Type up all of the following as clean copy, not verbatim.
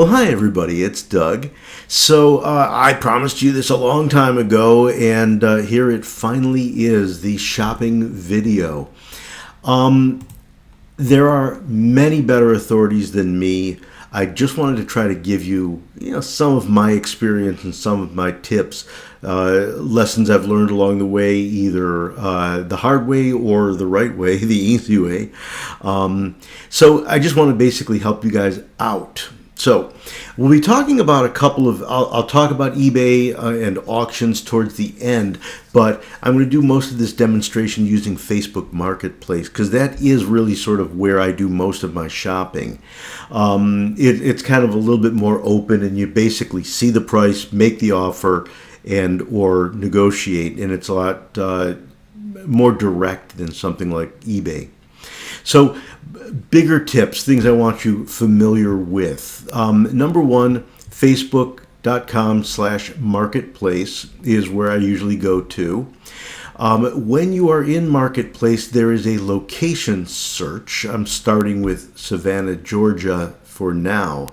Well, hi everybody, it's Doug. So I promised you this a long time ago, and here it finally is, the shopping video. There are many better authorities than me. I just wanted to try to give you, some of my experience and some of my tips, lessons I've learned along the way, either the hard way or the right way, the easy way. So I just want to basically help you guys out. So we'll be talking about a couple of, I'll talk about eBay and auctions towards the end, but I'm going to do most of this demonstration using Facebook Marketplace because that is really sort of where I do most of my shopping. It's kind of a little bit more open, and you basically see the price, make the offer, and or negotiate, and it's a lot more direct than something like eBay. So bigger tips, things I want you familiar with. Number one, Facebook.com/marketplace is where I usually go to. When you are in Marketplace, there is a location search. I'm starting with Savannah, Georgia for now.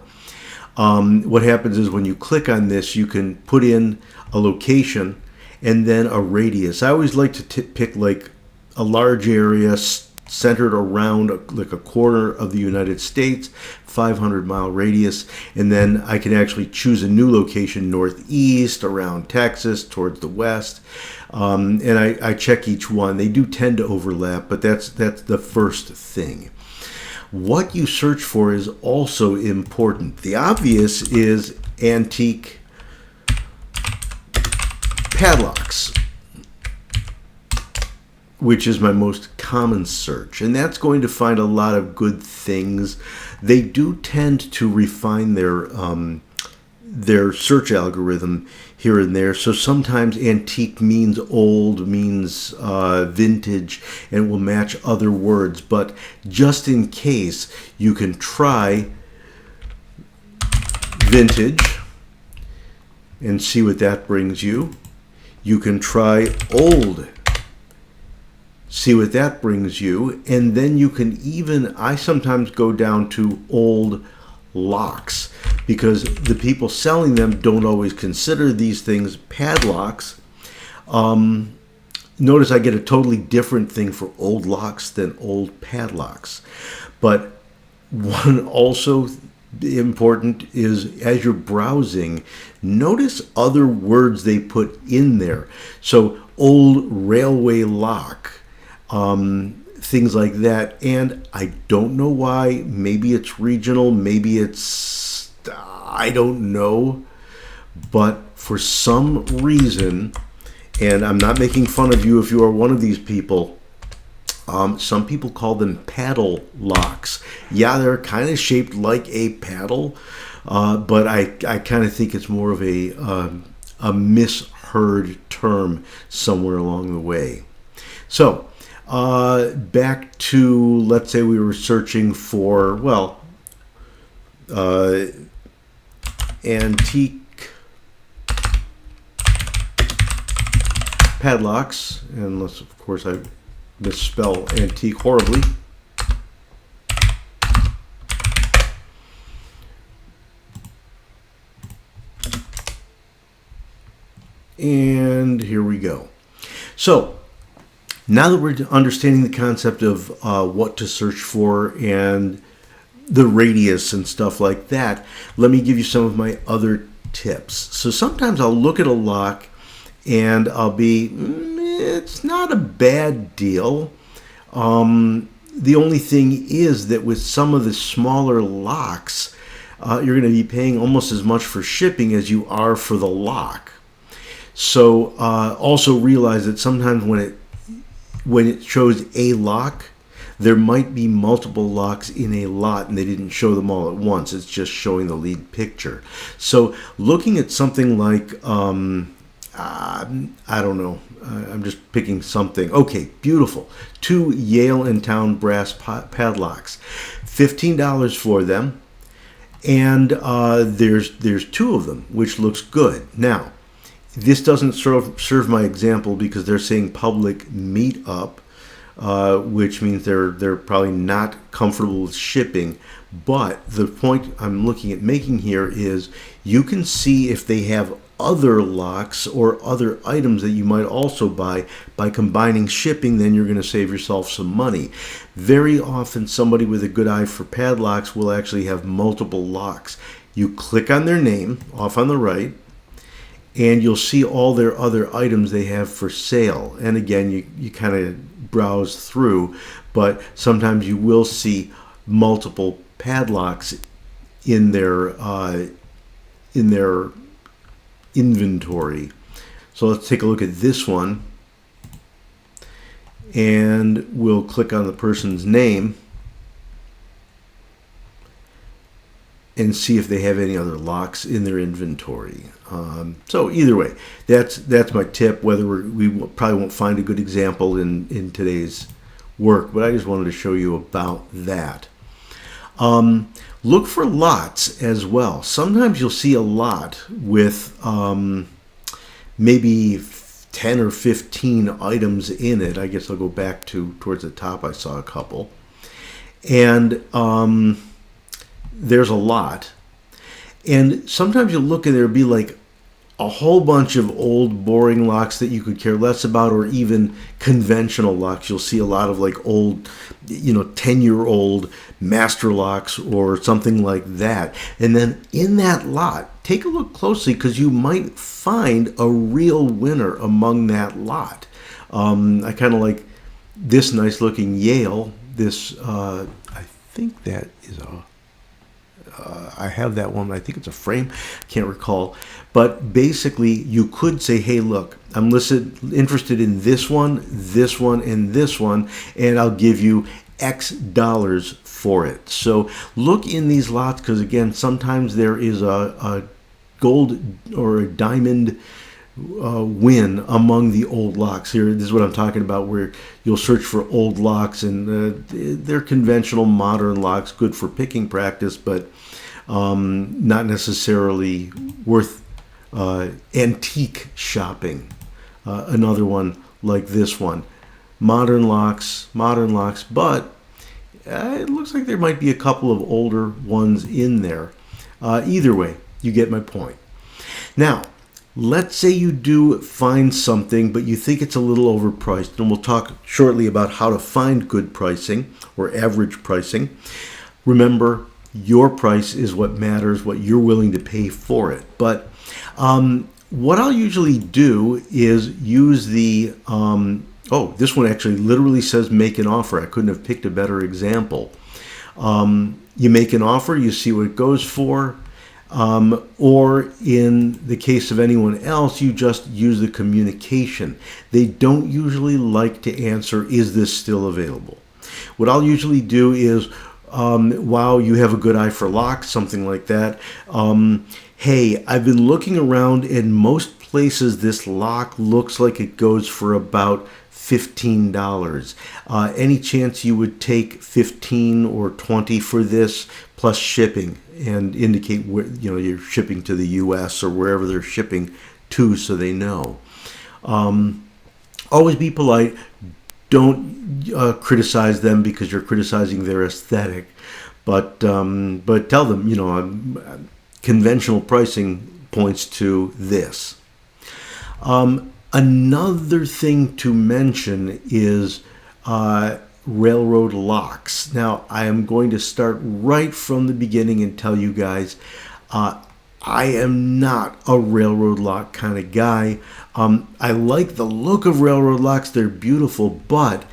What happens is when you click on this, you can put in a location and then a radius. I always like to pick like a large area centered around like a quarter of the United States, 500-mile radius, and then I can actually choose a new location northeast, around Texas, towards the west, and I check each one. They do tend to overlap, but that's the first thing. What you search for is also important. The obvious is antique padlocks, which is my most common search, and that's going to find a lot of good things. They do tend to refine their search algorithm here and there, so sometimes antique means old, means vintage, and will match other words, but just in case, you can try vintage and see what that brings you. You can try old, see what that brings you, and then you can even, I sometimes go down to old locks because the people selling them don't always consider these things padlocks. Notice I get a totally different thing for old locks than old padlocks. But one also important is, as you're browsing, notice other words they put in there. So old railway lock, things like that. And I don't know why. Maybe it's regional, maybe it's, I don't know, but for some reason, and I'm not making fun of you if you are one of these people, some people call them paddle locks. Yeah, they're kind of shaped like a paddle, but I kind of think it's more of a misheard term somewhere along the way. So back to, let's say we were searching for, well, antique padlocks, unless of course I misspell antique horribly. And here we go. So now that we're understanding the concept of what to search for and the radius and stuff like that, let me give you some of my other tips. So sometimes I'll look at a lock and I'll be, it's not a bad deal. The only thing is that with some of the smaller locks, you're going to be paying almost as much for shipping as you are for the lock. So also realize that sometimes when it shows a lock, there might be multiple locks in a lot and they didn't show them all at once. It's just showing the lead picture. So looking at something like, I don't know, I'm just picking something. Okay, beautiful. 2 Yale and Town brass padlocks. $15 for them. And there's 2 of them, which looks good. Now, this doesn't serve my example because they're saying public meetup. which means they're probably not comfortable with shipping. But the point I'm looking at making here is you can see if they have other locks or other items that you might also buy. By combining shipping, then you're going to save yourself some money. Very often somebody with a good eye for padlocks will actually have multiple locks. You click on their name off on the right, and you'll see all their other items they have for sale. And again, you kind of browse through, but sometimes you will see multiple padlocks in their inventory. So let's take a look at this one, and we'll click on the person's name and see if they have any other locks in their inventory. So either way, that's my tip. Whether we probably won't find a good example in today's work, but I just wanted to show you about that. Look for lots as well. Sometimes you'll see a lot with maybe 10 or 15 items in it. I guess I'll go back towards the top. I saw a couple. And there's a lot. And sometimes you'll look and there'll be like a whole bunch of old boring locks that you could care less about, or even conventional locks. You'll see a lot of like old, 10-year-old master locks or something like that. And then in that lot, take a look closely, because you might find a real winner among that lot. I kind of like this nice looking Yale. This, I think that is I have that one. I think it's a frame. Can't recall. But basically, you could say, hey, look, I'm interested in this one, and this one, and I'll give you X dollars for it. So look in these lots, because, again, sometimes there is a gold or a diamond win among the old locks. Here, this is what I'm talking about, where you'll search for old locks, and they're conventional modern locks, good for picking practice, but not necessarily worth antique shopping. Another one like this one, modern locks, but it looks like there might be a couple of older ones in there. Either way, you get my point. Now, let's say you do find something, but you think it's a little overpriced, and we'll talk shortly about how to find good pricing or average pricing. Remember, your price is what matters, what you're willing to pay for it. But what I'll usually do is use the, this one actually literally says make an offer. I couldn't have picked a better example. You make an offer, you see what it goes for. Or in the case of anyone else, you just use the communication. They don't usually like to answer, is this still available? What I'll usually do is, wow, you have a good eye for locks, something like that. Hey, I've been looking around, in most places this lock looks like it goes for about $15. Any chance you would take 15 or 20 for this plus shipping, and indicate where you're shipping to the US or wherever they're shipping to, so they know. Always be polite. Don't criticize them because you're criticizing their aesthetic, but tell them conventional pricing points to this. Another thing to mention is railroad locks. Now, I am going to start right from the beginning and tell you guys, I am not a railroad lock kind of guy. I like the look of railroad locks. They're beautiful, but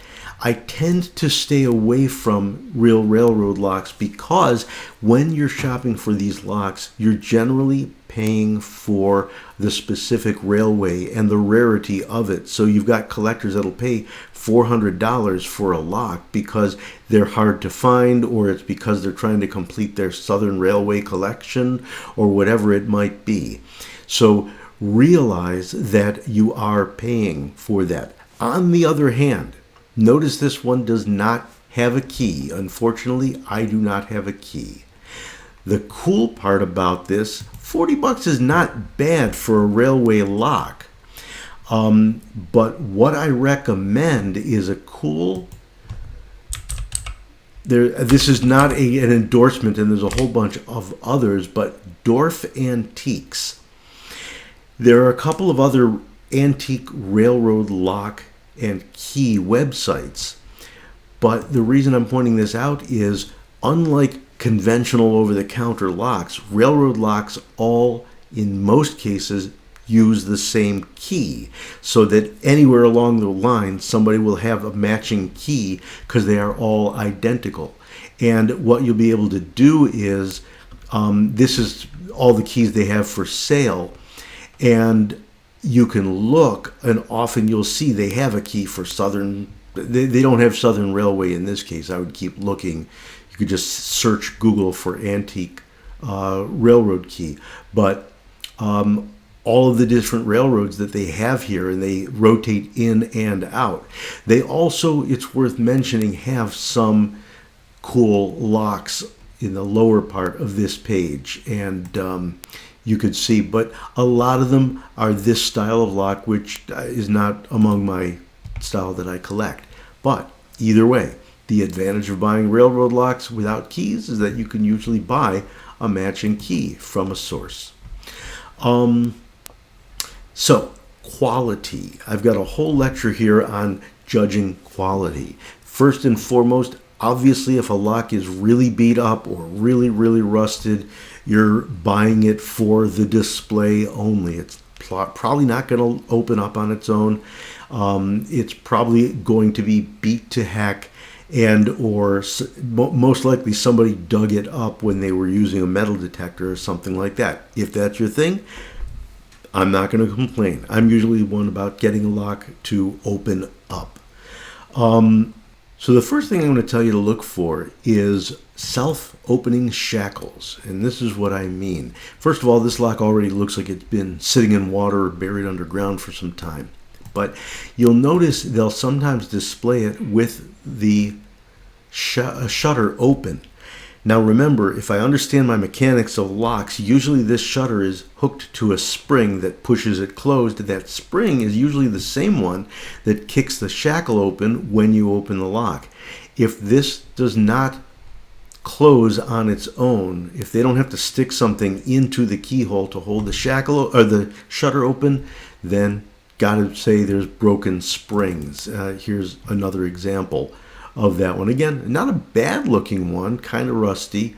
I tend to stay away from real railroad locks, because when you're shopping for these locks, you're generally paying for the specific railway and the rarity of it. So you've got collectors that'll pay $400 for a lock because they're hard to find, or it's because they're trying to complete their Southern Railway collection, or whatever it might be. So realize that you are paying for that. On the other hand, notice this one does not have a key. Unfortunately, I do not have a key. The cool part about this, $40 is not bad for a railway lock. But what I recommend is a cool. This is not an endorsement, and there's a whole bunch of others, but Dorf Antiques. There are a couple of other antique railroad lock and key websites, but the reason I'm pointing this out is, unlike conventional over-the-counter locks, railroad locks all, in most cases, use the same key, so that anywhere along the line somebody will have a matching key because they are all identical. And what you'll be able to do is, this is all the keys they have for sale, and you can look, and often you'll see they have a key for Southern. They don't have Southern Railway in this case. I would keep looking. You could just search Google for antique railroad key, but all of the different railroads that they have here, and they rotate in and out. They also, it's worth mentioning, have some cool locks in the lower part of this page, and you could see, but a lot of them are this style of lock, which is not among my style that I collect. But either way, the advantage of buying railroad locks without keys is that you can usually buy a matching key from a source. So, quality. I've got a whole lecture here on judging quality. First and foremost, obviously, if a lock is really beat up or really, really rusted, you're buying it for the display only. It's probably not going to open up on its own. It's probably going to be beat to heck, and or most likely somebody dug it up when they were using a metal detector or something like that. If that's your thing, I'm not going to complain. I'm usually one about getting a lock to open up. So the first thing I'm going to tell you to look for is self-opening shackles. And this is what I mean. First of all, this lock already looks like it's been sitting in water or buried underground for some time. But you'll notice they'll sometimes display it with the shutter open. Now remember, if I understand my mechanics of locks, usually this shutter is hooked to a spring that pushes it closed. That spring is usually the same one that kicks the shackle open when you open the lock. If this does not close on its own, if they don't have to stick something into the keyhole to hold the shackle or the shutter open, then gotta say there's broken springs. Here's another example of that one. Again, not a bad looking one, kind of rusty.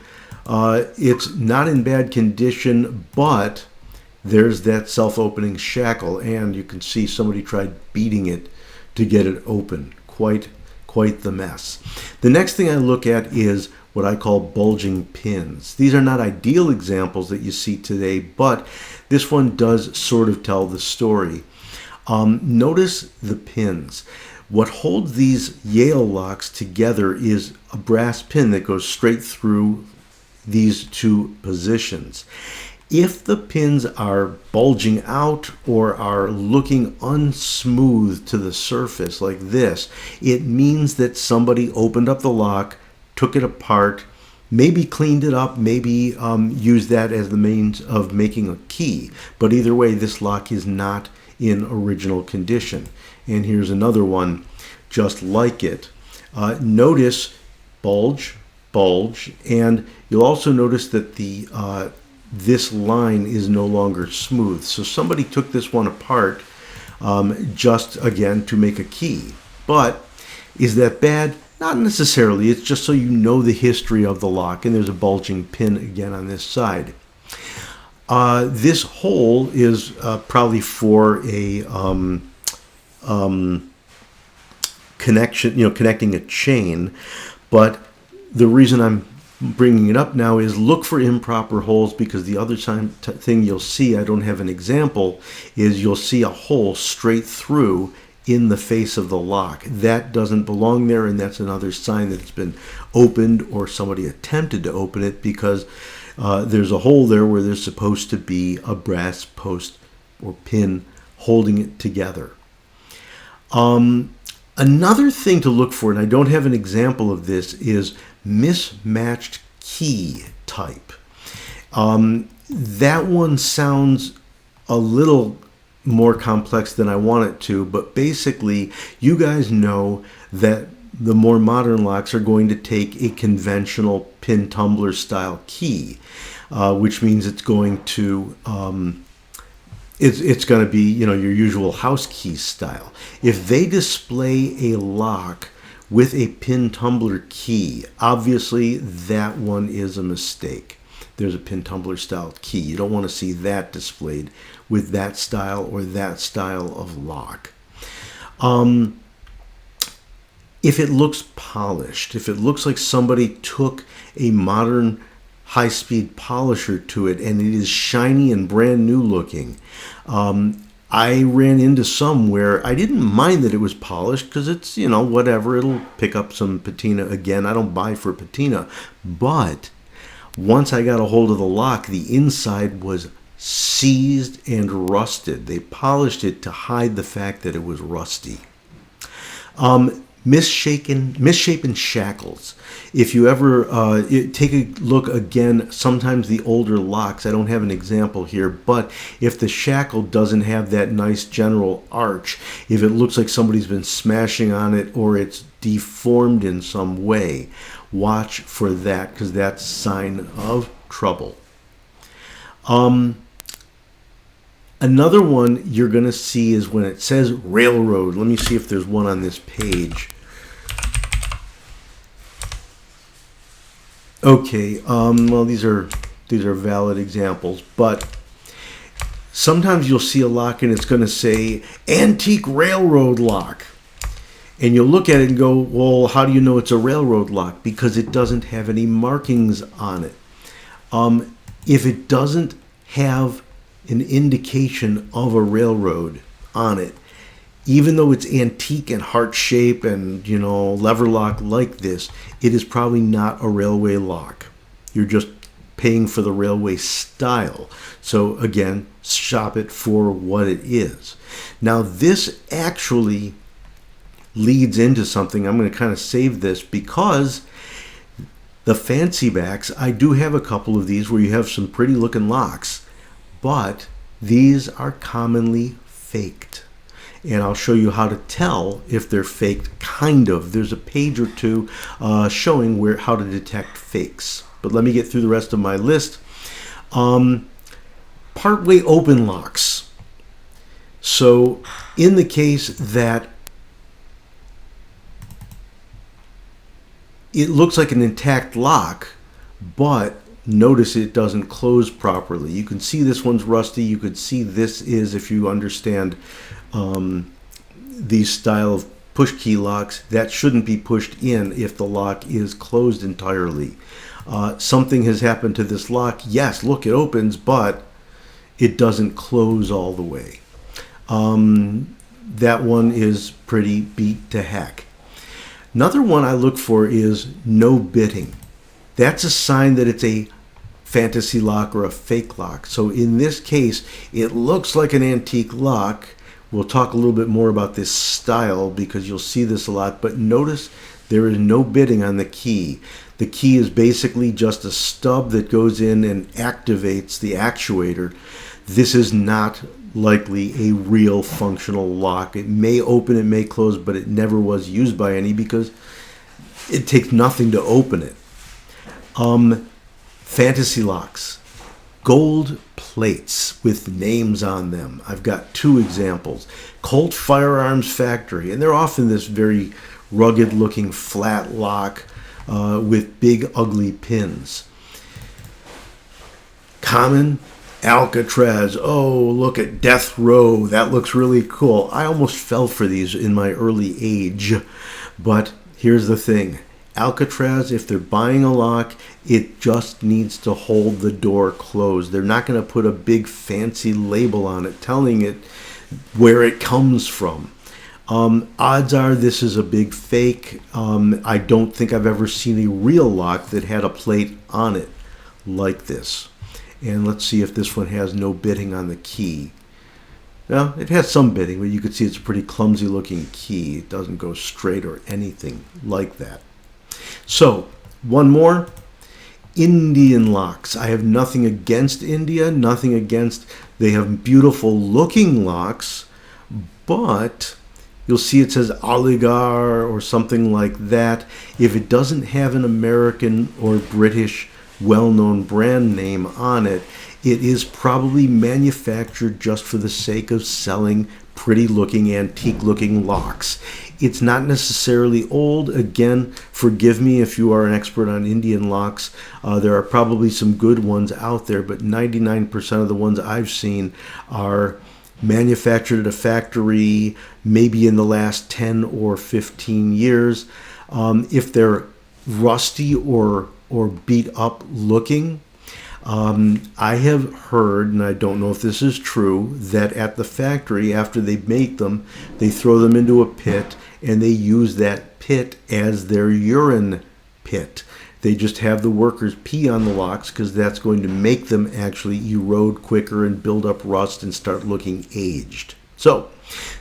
It's not in bad condition, but there's that self-opening shackle, and you can see somebody tried beating it to get it open. Quite the mess. The next thing I look at is what I call bulging pins. These are not ideal examples that you see today, but this one does sort of tell the story. Notice the pins. What holds these Yale locks together is a brass pin that goes straight through these two positions. If the pins are bulging out or are looking unsmooth to the surface like this, it means that somebody opened up the lock, took it apart, maybe cleaned it up, maybe used that as the means of making a key. But either way, this lock is not in original condition. And here's another one just like it. Notice bulge, and you'll also notice that the this line is no longer smooth. So somebody took this one apart just again to make a key. But is that bad? Not necessarily. It's just so you know the history of the lock. And there's a bulging pin again on this side. This hole is probably for a connection, connecting a chain. But the reason I'm bringing it up now is look for improper holes, because the other thing you'll see, I don't have an example, is you'll see a hole straight through in the face of the lock. That doesn't belong there, and that's another sign that it's been opened or somebody attempted to open it, because there's a hole there where there's supposed to be a brass post or pin holding it together. Another thing to look for, and I don't have an example of this, is mismatched key type. That one sounds a little more complex than I want it to, but basically you guys know that the more modern locks are going to take a conventional pin tumbler style key, which means it's going to it's going to be, you know, your usual house key style. If they display a lock with a pin tumbler key, obviously that one is a mistake. There's a pin tumbler style key. You don't want to see that displayed with that style or that style of lock. If it looks polished, if it looks like somebody took a modern high-speed polisher to it and it is shiny and brand new looking, I ran into some where I didn't mind that it was polished because it's, you know, whatever, it'll pick up some patina. Again, I don't buy for patina, but once I got a hold of the lock, the inside was seized and rusted. They polished it to hide the fact that it was rusty. Misshapen shackles. If you ever take a look again, sometimes the older locks, I don't have an example here, but if the shackle doesn't have that nice general arch, if it looks like somebody's been smashing on it or it's deformed in some way, watch for that because that's a sign of trouble. Another one you're going to see is when it says railroad. Let me see if there's one on this page. Okay, well, these are valid examples, but sometimes you'll see a lock and it's going to say antique railroad lock. And you'll look at it and go, well, how do you know it's a railroad lock? Because it doesn't have any markings on it. If it doesn't have an indication of a railroad on it, even though it's antique and heart shape and, you know, lever lock like this, it is probably not a railway lock. You're just paying for the railway style. So again, shop it for what it is. Now this actually leads into something. I'm going to kind of save this because the fancy backs, I do have a couple of these where you have some pretty looking locks, but these are commonly faked. And I'll show you how to tell if they're faked, kind of. There's a page or two showing how to detect fakes. But let me get through the rest of my list. Partway open locks. So in the case that it looks like an intact lock, but notice it doesn't close properly. You can see this one's rusty. You could see this is, if you understand these style of push key locks, that shouldn't be pushed in if the lock is closed entirely. Something has happened to this lock. Yes, look, it opens, but it doesn't close all the way. That one is pretty beat to heck. Another one I look for is no bitting. That's a sign that it's a fantasy lock or a fake lock. So in this case, it looks like an antique lock. We'll talk a little bit more about this style because you'll see this a lot, but notice there is no bitting on the key. The key is basically just a stub that goes in and activates the actuator. This is not likely a real functional lock. It may open, it may close, but it never was used by any because it takes nothing to open it. Fantasy locks. Gold plates with names on them. I've got two examples. Colt Firearms Factory, and they're often this very rugged looking flat lock with big ugly pins. Common Alcatraz. Oh, look at Death Row. That looks really cool. I almost fell for these in my early age, but here's the thing. Alcatraz, if they're buying a lock, it just needs to hold the door closed. They're not going to put a big fancy label on it telling it where it comes from. Odds are this is a big fake. I don't think I've ever seen a real lock that had a plate on it like this. And let's see if this one has no bitting on the key. Now, it has some bitting, but you can see it's a pretty clumsy looking key. It doesn't go straight or anything like that. So, one more. Indian locks. I have nothing against India, nothing against They have beautiful looking locks, but you'll see it says Oligar or something like that. If it doesn't have an American or British well-known brand name on it, it is probably manufactured just for the sake of selling pretty-looking, antique-looking locks. It's not necessarily old. Again, forgive me if you are an expert on Indian locks. There are probably some good ones out there, but 99% of the ones I've seen are manufactured at a factory maybe in the last 10 or 15 years. If they're rusty or beat up looking, I have heard, and I don't know if this is true, that at the factory, after they make them, they throw them into a pit and they use that pit as their urine pit. They just have the workers pee on the locks because that's going to make them actually erode quicker and build up rust and start looking aged. So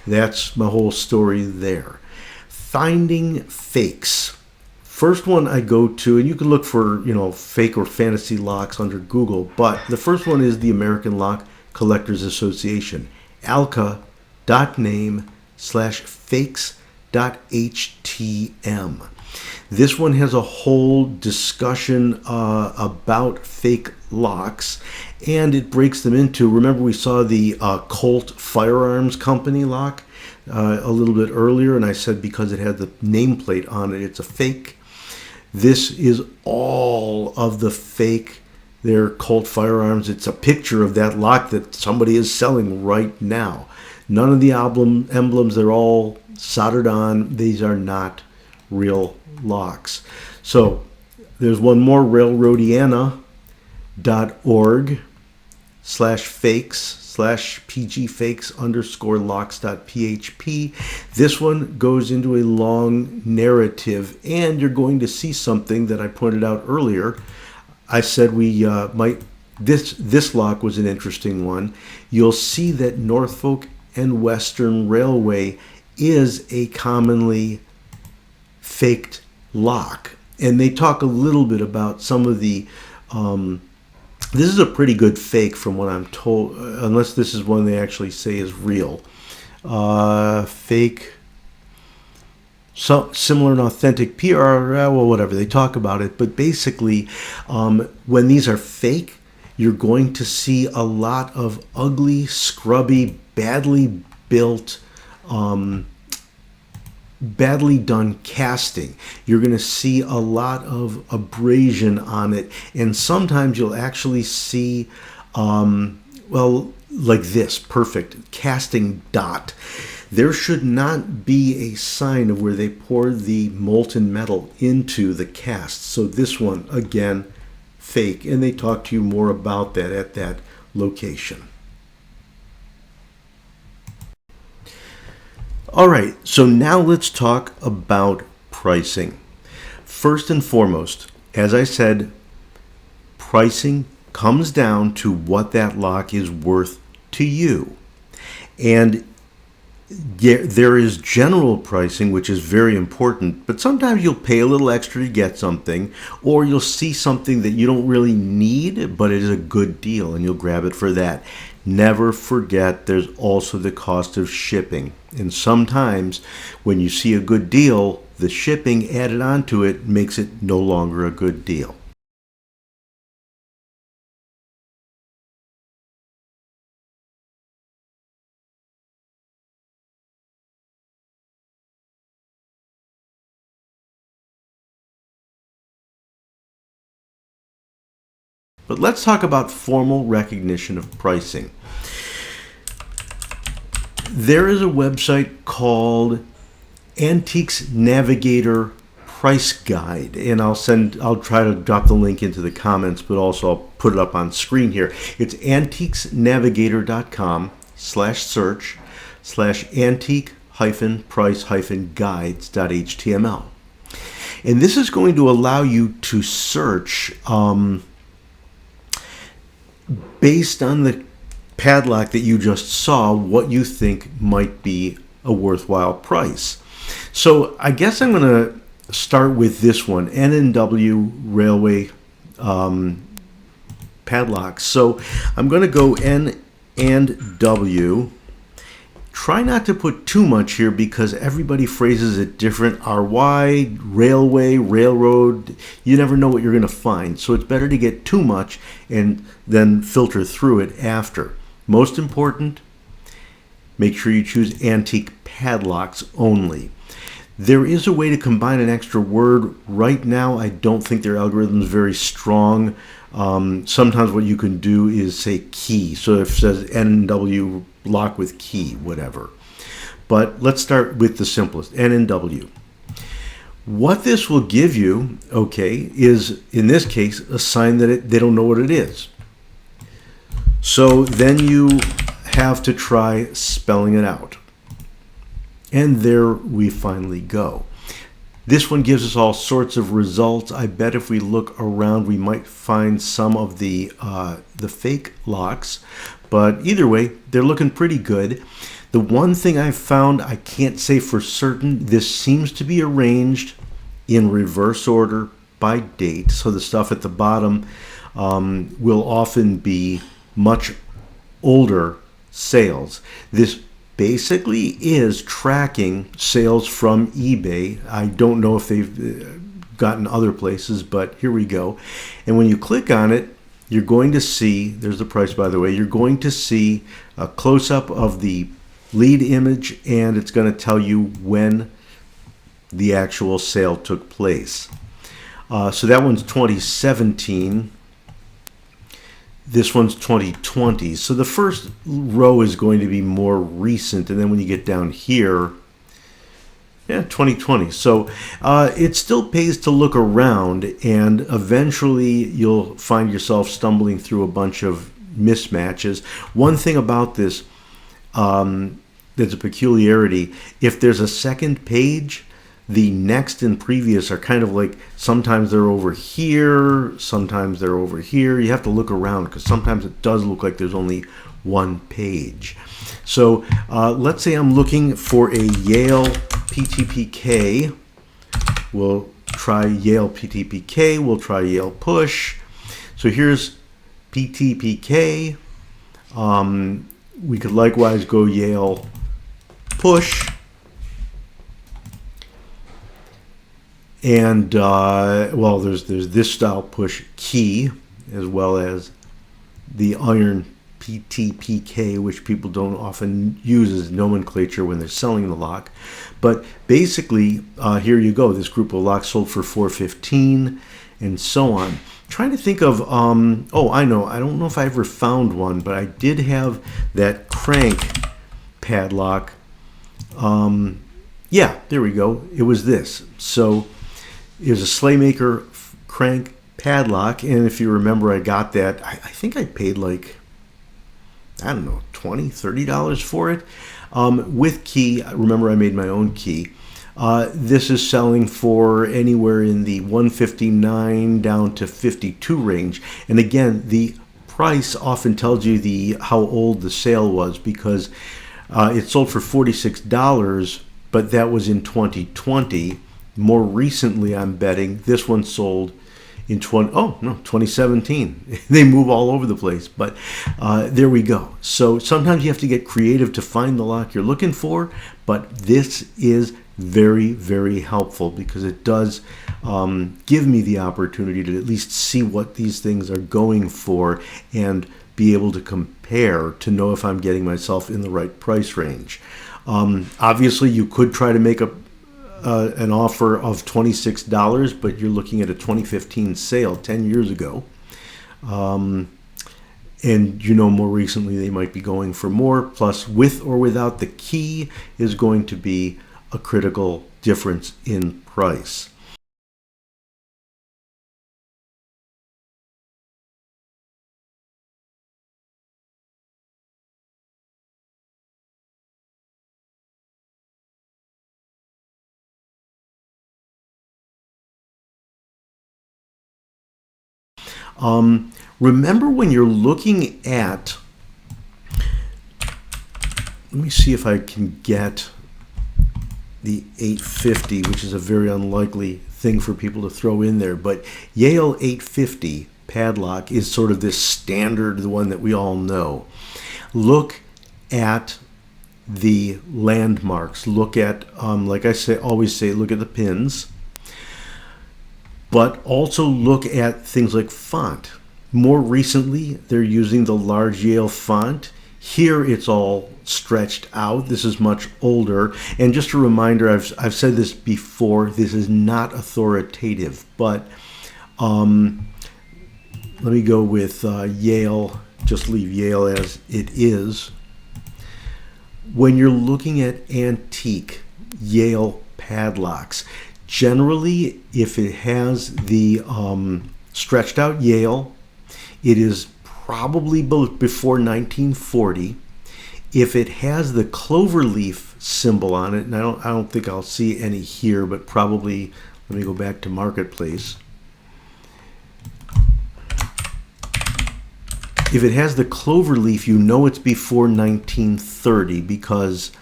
that's my whole story there. Finding fakes. First one I go to, and you can look for, fake or fantasy locks under Google, but the first one is the American Lock Collectors Association, alca.name/fakes.htm. This one has a whole discussion about fake locks, and it breaks them into, remember we saw the Colt Firearms Company lock a little bit earlier, and I said because it had the nameplate on it, it's a fake. This is all of the fake. They're Colt Firearms. It's a picture of that lock that somebody is selling right now. None of the emblems, they're all soldered on. These are not real locks. So there's one more, railroadiana.org/fakes/pgfakes_locks.php. This one goes into a long narrative, and you're going to see something that I pointed out earlier. I said this lock was an interesting one. You'll see that Norfolk and Western Railway is a commonly faked lock, and they talk a little bit about some of the this is a pretty good fake from what I'm told, unless this is one they actually say is real. Fake, similar and authentic PR, well, whatever, they talk about it. But basically, when these are fake, you're going to see a lot of ugly, scrubby, badly built, badly done casting. You're going to see a lot of abrasion on it, and sometimes you'll actually see like this, perfect casting dot. There should not be a sign of where they pour the molten metal into the cast. So this one, again, fake, and they talk to you more about that at that location. All right, so now let's talk about pricing. First and foremost, as I said, pricing comes down to what that lock is worth to you. And there is general pricing, which is very important, but sometimes you'll pay a little extra to get something, or you'll see something that you don't really need, but it is a good deal, and you'll grab it for that. Never forget there's also the cost of shipping. And sometimes when you see a good deal, the shipping added onto it makes it no longer a good deal. But let's talk about formal recognition of pricing. There is a website called Antiques Navigator Price Guide, and I'll try to drop the link into the comments, but also I'll put it up on screen here. It's antiquesnavigator.com/search/antique-price-guides.html. And this is going to allow you to search based on the padlock that you just saw, what you think might be a worthwhile price. So I guess I'm going to start with this one, N&W Railway padlocks. So I'm going to go and W. Try not to put too much here because everybody phrases it different. RY, railway, railroad, you never know what you're going to find. So it's better to get too much and then filter through it after. Most important, make sure you choose antique padlocks only. There is a way to combine an extra word. Right now, I don't think their algorithm is very strong. Sometimes what you can do is say key. So if it says NW lock with key, whatever. But let's start with the simplest, N and W. What this will give you, okay, is in this case a sign that they don't know what it is. So then you have to try spelling it out. And there we finally go. This one gives us all sorts of results. I bet if we look around, we might find some of the fake locks. But either way, they're looking pretty good. The one thing I've found, I can't say for certain, this seems to be arranged in reverse order by date. So the stuff at the bottom will often be much older sales. This basically is tracking sales from eBay. I don't know if they've gotten other places, but here we go. And when you click on it, you're going to see, there's the price by the way, you're going to see a close-up of the lead image, and it's going to tell you when the actual sale took place. So that one's 2017. This one's 2020. So the first row is going to be more recent, and then when you get down here, yeah, 2020. So it still pays to look around, and eventually you'll find yourself stumbling through a bunch of mismatches. One thing about this, there's a peculiarity. If there's a second page, the next and previous are kind of like, sometimes they're over here, sometimes they're over here. You have to look around because sometimes it does look like there's only one page. So let's say I'm looking for a Yale PTPK. We'll try Yale PTPK. We'll try Yale Push. So here's PTPK. We could likewise go Yale Push. And, well, there's this style push key, as well as the iron PTPK, which people don't often use as nomenclature when they're selling the lock. But basically, here you go. This group of locks sold for $415 and so on. Trying to think of, oh, I know. I don't know if I ever found one, but I did have that crank padlock. Yeah, there we go. It was this. So it was a Slaymaker crank padlock, and if you remember, I got that. I think I paid like, I don't know, $20, $30 for it. With key, remember I made my own key. This is selling for anywhere in the $159 down to $52 range. And again, the price often tells you how old the sale was, because it sold for $46, but that was in 2020. More recently, I'm betting this one sold in 2017. They move all over the place, but there we go. So sometimes you have to get creative to find the lock you're looking for, but this is very, very helpful because it does give me the opportunity to at least see what these things are going for and be able to compare to know if I'm getting myself in the right price range. Obviously, you could try to make an offer of $26, but you're looking at a 2015 sale 10 years ago. And you know, more recently they might be going for more. Plus, with or without the key is going to be a critical difference in price. Remember when you're looking at, let me see if I can get the 850, which is a very unlikely thing for people to throw in there, but Yale 850 padlock is sort of this standard, the one that we all know. look at the landmarks. Look at, like I say, always say, look at the pins. But also look at things like font. More recently, they're using the large Yale font. Here it's all stretched out. This is much older. And just a reminder, I've said this before, this is not authoritative, but let me go with Yale, just leave Yale as it is. When you're looking at antique Yale padlocks, generally, if it has the stretched out Yale, it is probably before 1940. If it has the cloverleaf symbol on it, and I don't think I'll see any here, but probably, let me go back to Marketplace. If it has the cloverleaf, you know it's before 1930 because,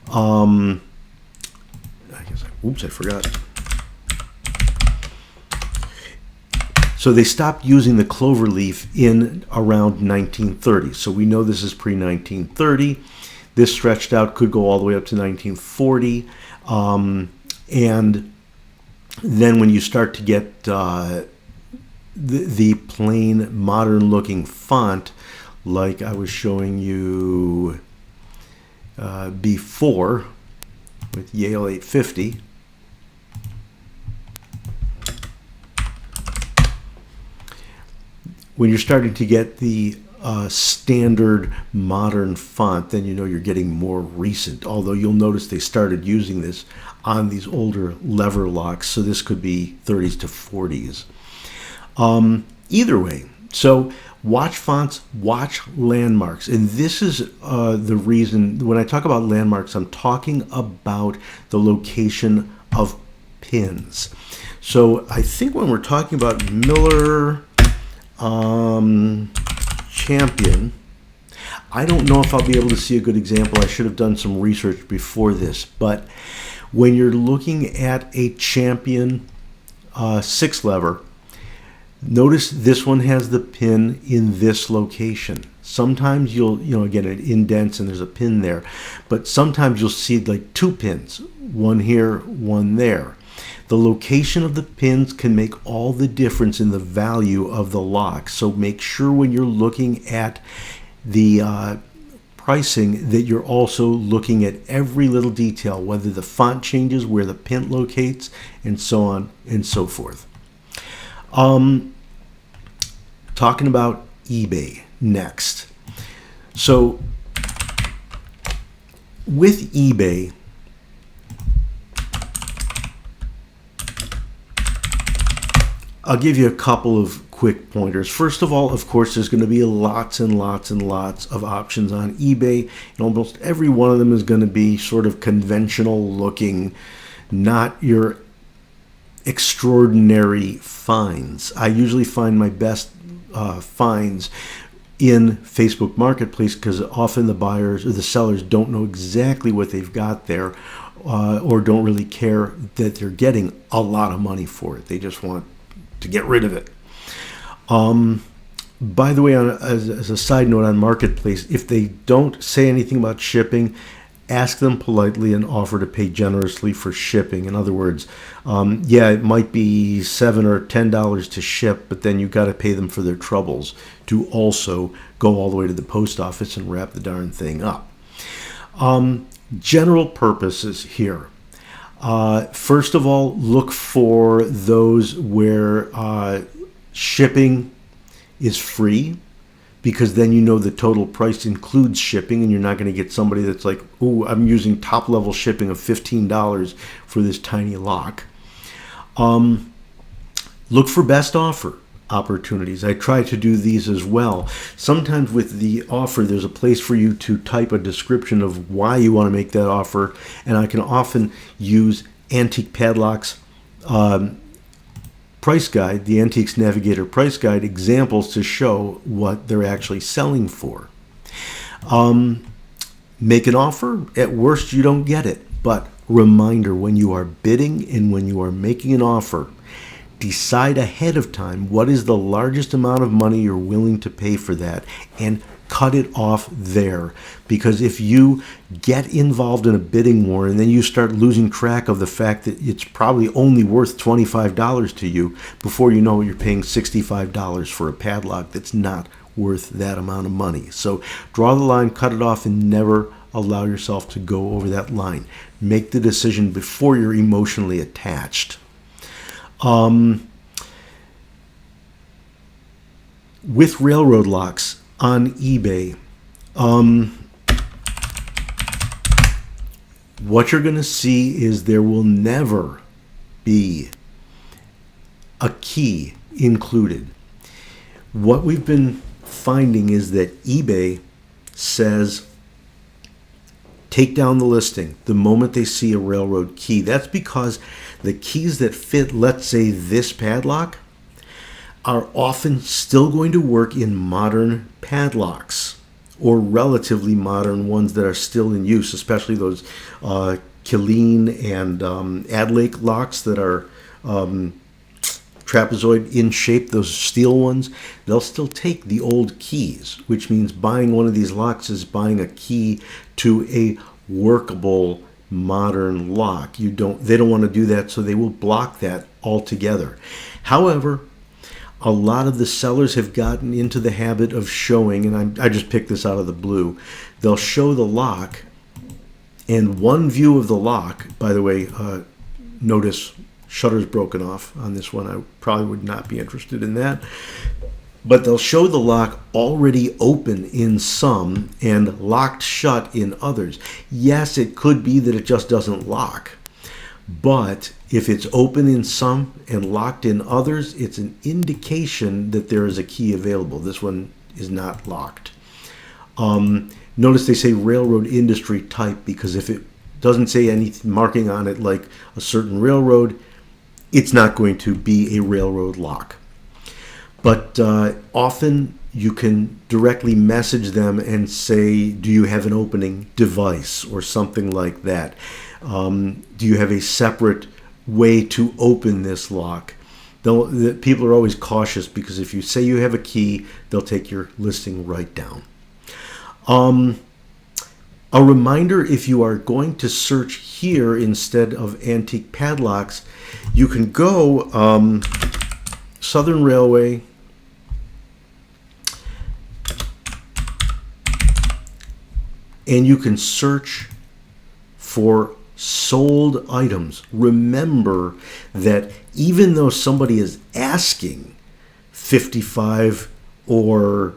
I guess, oops, I forgot. So they stopped using the cloverleaf in around 1930. So we know this is pre-1930. This stretched out could go all the way up to 1940. And then when you start to get the plain modern looking font, like I was showing you before with Yale 850, when you're starting to get the standard modern font, then you know you're getting more recent. Although you'll notice they started using this on these older lever locks, so this could be 30s to 40s. Either way, so watch fonts, watch landmarks. And this is the reason, when I talk about landmarks, I'm talking about the location of pins. So I think when we're talking about Miller Champion, I don't know if I'll be able to see a good example. I should have done some research before this, but when you're looking at a Champion 6 lever, notice this one has the pin in this location. Sometimes again, it indents and there's a pin there, but sometimes you'll see like 2 pins, one here, one there. The location of the pins can make all the difference in the value of the lock. So make sure when you're looking at the pricing that you're also looking at every little detail, whether the font changes, where the pin locates, and so on and so forth. Talking about eBay next. So with eBay, I'll give you a couple of quick pointers. First of all, of course, there's going to be lots and lots and lots of options on eBay, and almost every one of them is going to be sort of conventional looking, not your extraordinary finds. I usually find my best finds in Facebook Marketplace because often the buyers or the sellers don't know exactly what they've got there, or don't really care that they're getting a lot of money for it. They just want to get rid of it. By the way, as a side note on Marketplace, if they don't say anything about shipping, ask them politely and offer to pay generously for shipping. In other words, yeah, it might be $7 or $10 to ship, but then you got to pay them for their troubles to also go all the way to the post office and wrap the darn thing up. General purposes here. First of all, look for those where shipping is free, because then you know the total price includes shipping, and you're not going to get somebody that's like, oh, I'm using top level shipping of $15 for this tiny lock. Look for best offer opportunities. I try to do these as well. Sometimes with the offer, there's a place for you to type a description of why you want to make that offer, and I can often use Antique Padlocks price guide, the Antiques Navigator price guide examples to show what they're actually selling for. Make an offer. At worst, you don't get it. But reminder, when you are bidding and when you are making an offer, decide ahead of time what is the largest amount of money you're willing to pay for that, and cut it off there, because if you get involved in a bidding war and then you start losing track of the fact that it's probably only worth $25 to you, before you know it, you're paying $65 for a padlock that's not worth that amount of money. So draw the line, cut it off, and never allow yourself to go over that line. Make the decision before you're emotionally attached. With railroad locks on eBay, what you're going to see is there will never be a key included. What we've been finding is that eBay says take down the listing the moment they see a railroad key. That's because the keys that fit, let's say, this padlock are often still going to work in modern padlocks, or relatively modern ones that are still in use, especially those Killeen and Adlake locks that are trapezoid in shape, those steel ones. They'll still take the old keys, which means buying one of these locks is buying a key to a workable modern lock. They don't want to do that, so they will block that altogether. However, a lot of the sellers have gotten into the habit of showing, and I just picked this out of the blue, they'll show the lock, and one view of the lock, by the way, notice shutter's broken off on this one. I probably would not be interested in that. But they'll show the lock already open in some and locked shut in others. Yes, it could be that it just doesn't lock. But if it's open in some and locked in others, it's an indication that there is a key available. This one is not locked. Notice they say railroad industry type, because if it doesn't say any marking on it like a certain railroad, it's not going to be a railroad lock. But often you can directly message them and say, do you have an opening device or something like that? Do you have a separate way to open this lock? People are always cautious, because if you say you have a key, they'll take your listing right down. A reminder, if you are going to search here instead of antique padlocks, you can go Southern Railway, and you can search for sold items. Remember that even though somebody is asking $55 or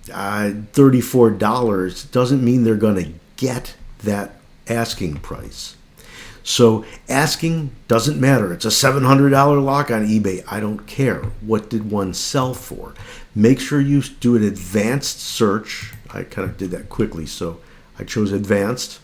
$34, doesn't mean they're going to get that asking price. So asking doesn't matter. It's a $700 lock on eBay. I don't care. What did one sell for? Make sure you do an advanced search. I kind of did that quickly, so I chose advanced.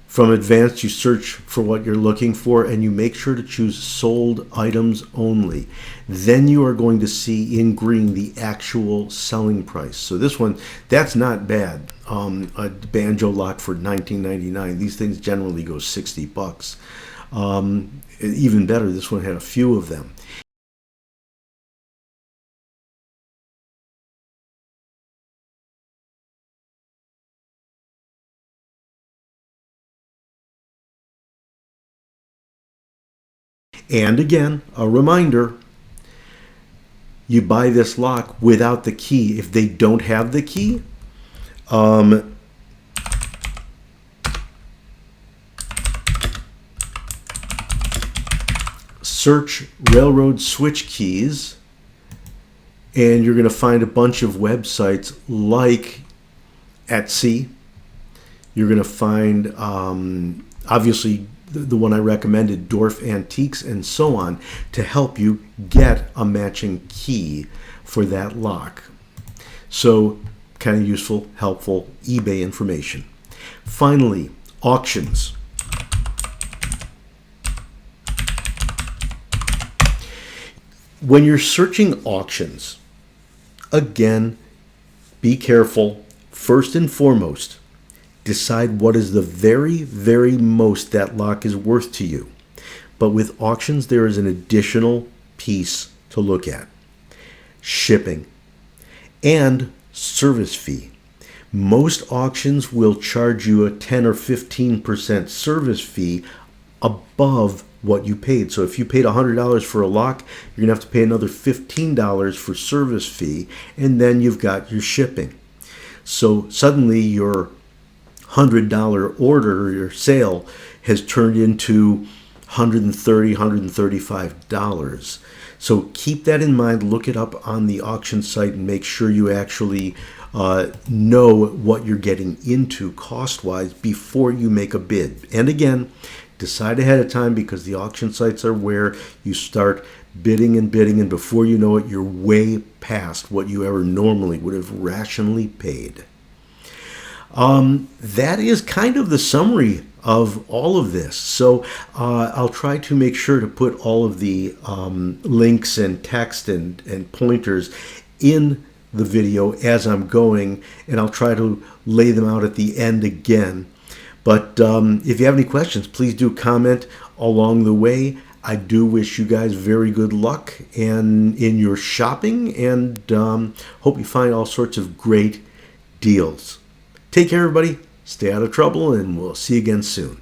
From advanced, you search for what you're looking for, and you make sure to choose sold items only. Then you are going to see in green the actual selling price. So this one, that's not bad. A banjo lock for $19.99. These things generally go $60. Even better, this one had a few of them. And again, a reminder, you buy this lock without the key. If they don't have the key, search railroad switch keys, and you're going to find a bunch of websites like Etsy. You're going to find, obviously, the one I recommended, Dwarf Antiques, and so on, to help you get a matching key for that lock. So, kind of useful, helpful eBay information. Finally, auctions. When you're searching auctions, again, be careful. First and foremost, decide what is the very, very most that lock is worth to you. But with auctions, there is an additional piece to look at. Shipping. and service fee. Most auctions will charge you a 10 or 15% service fee above what you paid. So if you paid $100 for a lock, you're going to have to pay another $15 for service fee, and then you've got your shipping. So suddenly your $100 order or your sale has turned into $130, $135. So keep that in mind. Look it up on the auction site and make sure you actually know what you're getting into cost-wise before you make a bid. And again, decide ahead of time, because the auction sites are where you start bidding and bidding, and before you know it, you're way past what you ever normally would have rationally paid. That is kind of the summary of all of this. So I'll try to make sure to put all of the links and text and pointers in the video as I'm going, and I'll try to lay them out at the end again. But if you have any questions, please do comment along the way. I do wish you guys very good luck in your shopping, and hope you find all sorts of great deals. Take care, everybody. Stay out of trouble, and we'll see you again soon.